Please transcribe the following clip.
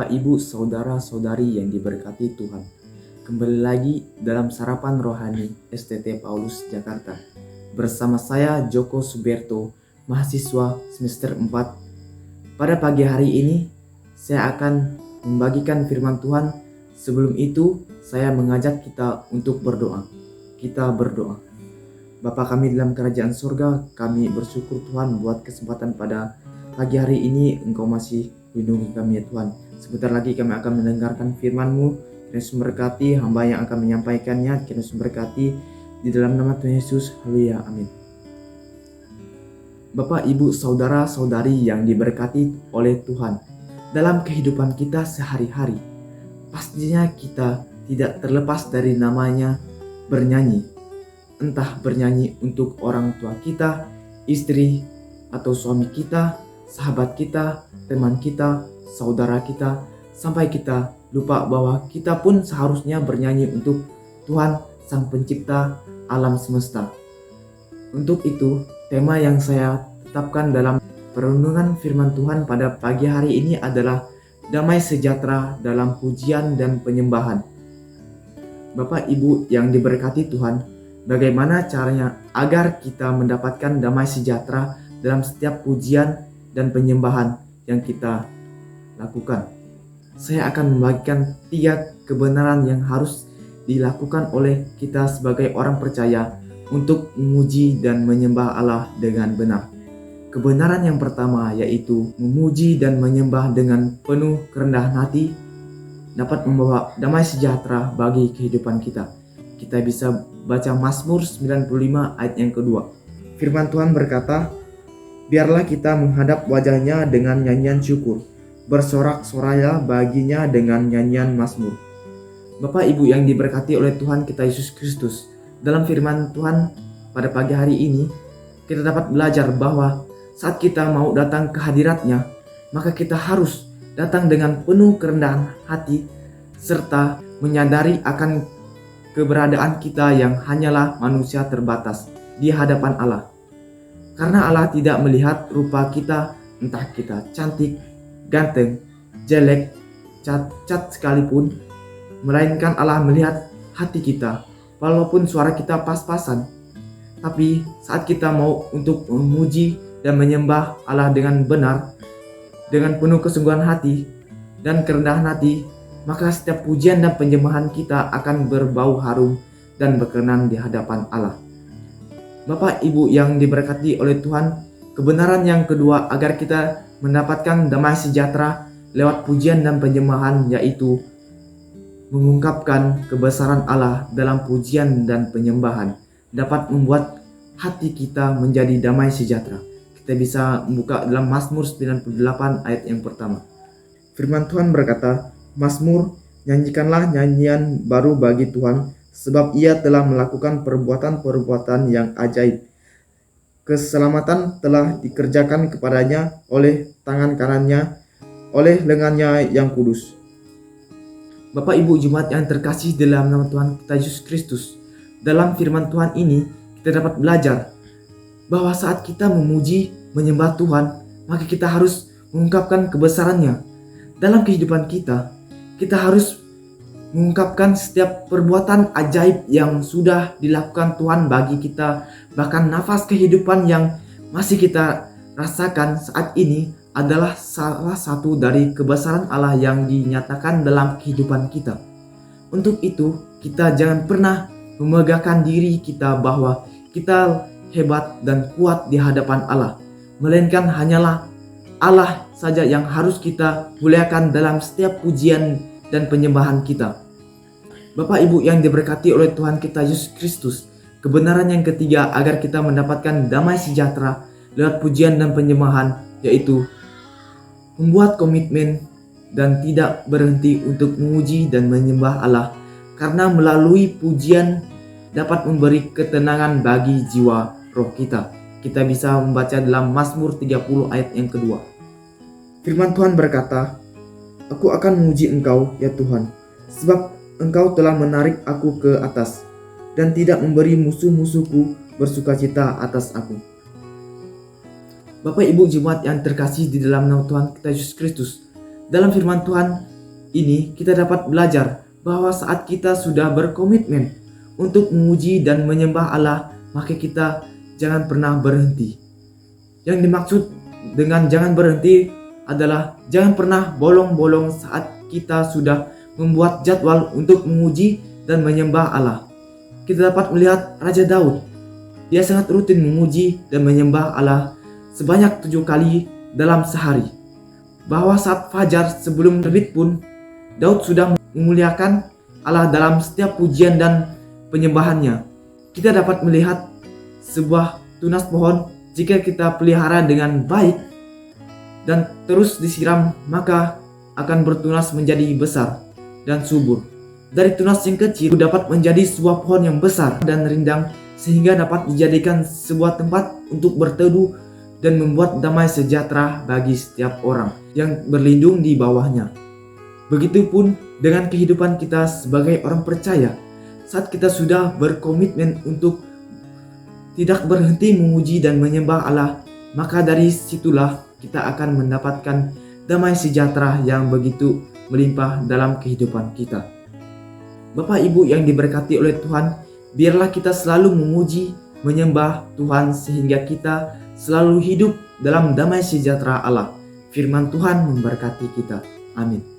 Bapak, Ibu, Saudara-saudari yang diberkati Tuhan. Kembali lagi dalam Sarapan Rohani STT Paulus Jakarta. Bersama saya Joko Suberto, mahasiswa semester 4. Pada pagi hari ini, saya akan membagikan firman Tuhan. Sebelum itu, saya mengajak kita untuk berdoa. Kita berdoa. Bapa kami dalam kerajaan surga, kami bersyukur Tuhan buat kesempatan pada pagi hari ini Engkau masih lindungi kami ya Tuhan. Sebentar lagi kami akan mendengarkan firman-Mu. Yesus memberkati hamba yang akan menyampaikannya. Yesus memberkati di dalam nama Tuhan Yesus. Haleluya. Amin. Bapak, Ibu, Saudara-saudari yang diberkati oleh Tuhan. Dalam kehidupan kita sehari-hari, pastinya kita tidak terlepas dari namanya bernyanyi. Entah bernyanyi untuk orang tua kita, istri atau suami kita, sahabat kita, teman kita, saudara kita, sampai kita lupa bahwa kita pun seharusnya bernyanyi untuk Tuhan Sang Pencipta alam semesta. Untuk itu, tema yang saya tetapkan dalam perenungan firman Tuhan pada pagi hari ini adalah damai sejahtera dalam pujian dan penyembahan. Bapak, Ibu yang diberkati Tuhan, bagaimana caranya agar kita mendapatkan damai sejahtera dalam setiap pujian dan penyembahan yang kita lakukan? Saya akan membagikan 3 kebenaran yang harus dilakukan oleh kita sebagai orang percaya untuk memuji dan menyembah Allah dengan benar. Kebenaran yang pertama yaitu memuji dan menyembah dengan penuh kerendahan hati dapat membawa damai sejahtera bagi kehidupan kita. Kita bisa baca Mazmur 95 ayat yang kedua. Firman Tuhan berkata, "Biarlah kita menghadap wajahnya dengan nyanyian syukur, bersorak-soraya baginya dengan nyanyian mazmur." Bapak, Ibu yang diberkati oleh Tuhan kita Yesus Kristus, dalam firman Tuhan pada pagi hari ini, kita dapat belajar bahwa saat kita mau datang ke hadirat-Nya, maka kita harus datang dengan penuh kerendahan hati, serta menyadari akan keberadaan kita yang hanyalah manusia terbatas di hadapan Allah. Karena Allah tidak melihat rupa kita, entah kita cantik, ganteng, jelek, cacat sekalipun, melainkan Allah melihat hati kita. Walaupun suara kita pas-pasan, tapi saat kita mau untuk memuji dan menyembah Allah dengan benar, dengan penuh kesungguhan hati dan kerendahan hati, maka setiap pujian dan penyembahan kita akan berbau harum dan berkenan di hadapan Allah. Bapak, Ibu yang diberkati oleh Tuhan, kebenaran yang kedua agar kita mendapatkan damai sejahtera lewat pujian dan penyembahan yaitu mengungkapkan kebesaran Allah dalam pujian dan penyembahan dapat membuat hati kita menjadi damai sejahtera. Kita bisa membuka dalam Mazmur 98 ayat yang pertama. Firman Tuhan berkata, "Mazmur, nyanyikanlah nyanyian baru bagi Tuhan, sebab Ia telah melakukan perbuatan-perbuatan yang ajaib. Keselamatan telah dikerjakan kepadanya oleh tangan kanannya, oleh lengannya yang kudus." Bapak, Ibu jemaat yang terkasih dalam nama Tuhan kita Yesus Kristus, dalam firman Tuhan ini kita dapat belajar bahwa saat kita memuji, menyembah Tuhan, maka kita harus mengungkapkan kebesaran-Nya. Dalam kehidupan kita, kita harus mengungkapkan setiap perbuatan ajaib yang sudah dilakukan Tuhan bagi kita. Bahkan nafas kehidupan yang masih kita rasakan saat ini adalah salah satu dari kebesaran Allah yang dinyatakan dalam kehidupan kita. Untuk itu, kita jangan pernah memegahkan diri kita bahwa kita hebat dan kuat di hadapan Allah, melainkan hanyalah Allah saja yang harus kita muliakan dalam setiap pujian dan penyembahan kita. Bapak, Ibu yang diberkati oleh Tuhan kita Yesus Kristus, kebenaran yang ketiga agar kita mendapatkan damai sejahtera lewat pujian dan penyembahan yaitu membuat komitmen dan tidak berhenti untuk memuji dan menyembah Allah, karena melalui pujian dapat memberi ketenangan bagi jiwa roh kita. Kita bisa membaca dalam Mazmur 30 ayat yang kedua. Firman Tuhan berkata, "Aku akan memuji Engkau, ya Tuhan, sebab Engkau telah menarik aku ke atas dan tidak memberi musuh-musuhku bersukacita atas aku." Bapak, Ibu jemaat yang terkasih di dalam nama Tuhan kita Yesus Kristus, dalam firman Tuhan ini kita dapat belajar bahwa saat kita sudah berkomitmen untuk memuji dan menyembah Allah, maka kita jangan pernah berhenti. Yang dimaksud dengan jangan berhenti adalah jangan pernah bolong-bolong saat kita sudah membuat jadwal untuk memuji dan menyembah Allah. Kita dapat melihat Raja Daud. Dia sangat rutin memuji dan menyembah Allah sebanyak 7 kali dalam sehari. Bahwa saat fajar sebelum terbit pun, Daud sudah memuliakan Allah dalam setiap pujian dan penyembahannya. Kita dapat melihat sebuah tunas pohon jika kita pelihara dengan baik dan terus disiram, maka akan bertunas menjadi besar dan subur. Dari tunas yang kecil dapat menjadi sebuah pohon yang besar dan rindang, sehingga dapat dijadikan sebuah tempat untuk berteduh dan membuat damai sejahtera bagi setiap orang yang berlindung di bawahnya. Begitupun dengan kehidupan kita sebagai orang percaya. Saat kita sudah berkomitmen untuk tidak berhenti memuji dan menyembah Allah, maka dari situlah kita akan mendapatkan damai sejahtera yang begitu melimpah dalam kehidupan kita. Bapak Ibu yang diberkati oleh Tuhan, biarlah kita selalu memuji, menyembah Tuhan sehingga kita selalu hidup dalam damai sejahtera Allah. Firman Tuhan memberkati kita. Amin.